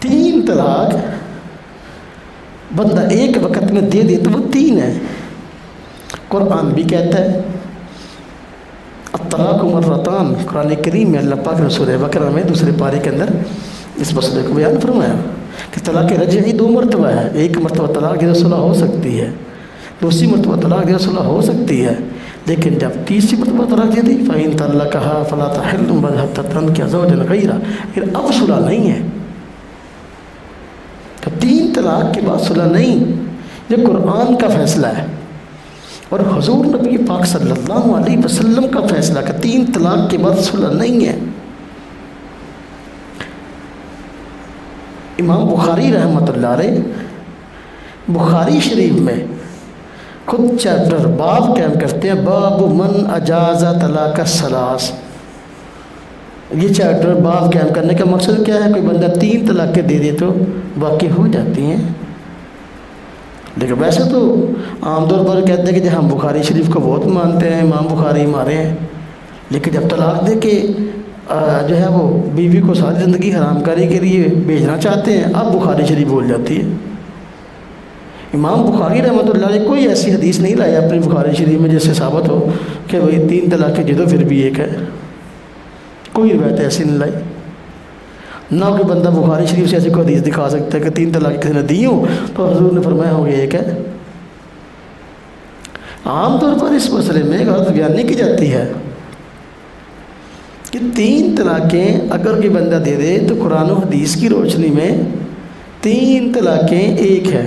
3 तलाक बंदा एक वक्त में दे दे तो वो 3 है। कुरान भी कहता है तलाक मर्रतान, कुरान करीम में अल्लाह पाक ने सूरह बकरा में दूसरे पारे के अंदर इस मसले को बयान फरमाया कि तलाक रजई 2 मरतबा है। एक मरतबा तलाक सुलह हो सकती है, दूसरी मरतबा तलाक सुलह हो सकती है, लेकिन जब तीसरी मरतबा तलाक दे दी फ़इन तल्लक़हा फ़ला तहिल्लु लहु हत्ता तनकिह ज़ौजन ग़ैरह, फिर अब सुलह नहीं है। तो 3 तलाक के बाद सुलह नहीं, ये कुरान का फ़ैसला है और हुज़ूर नबी पाक सल्लल्लाहु अलैहि वसल्लम का फ़ैसला कि 3 तलाक के बाद सुलह नहीं है। इमाम बुखारी रहमतुल्लाह अलैह बुखारी शरीफ में खुद चैप्टर बाब कायम करते हैं, बाब मन अजाज़ा तलाक़ सलास। ये चैप्टर बाब कायम करने का मकसद क्या है? कोई बंदा 3 तलाक़ें दे दे तो वाक़ई हो जाती हैं, लेकिन वैसे तो आमतौर पर कहते हैं कि जब हम बुखारी शरीफ को बहुत मानते हैं, इमाम बुखारी हमारे हैं, लेकिन जब तलाक दे के जो है वो बीवी को सारी ज़िंदगी हरामकारी के लिए भेजना चाहते हैं, अब बुखारी शरीफ बोल जाती है। इमाम बुखारी रहमतुल्लाह अलैह कोई ऐसी हदीस नहीं लाया अपनी बुखारी शरीफ में जिससे साबित हो कि भाई 3 तलाक़ें दे दो फिर भी एक है। कोई रिवायत ऐसी नहीं लाई, ना कि बंदा बुखारी शरीफ से ऐसी कोई हदीस दिखा सकता है कि 3 तलाक़ किसी ने दी हो तो हुज़ूर ने फरमाया होगा एक है। आमतौर पर इस मसले में गलत बयानी की जाती है कि 3 तलाक़ें अगर कोई बंदा दे दे तो कुरान और हदीस की रोशनी में 3 तलाक़ें एक है।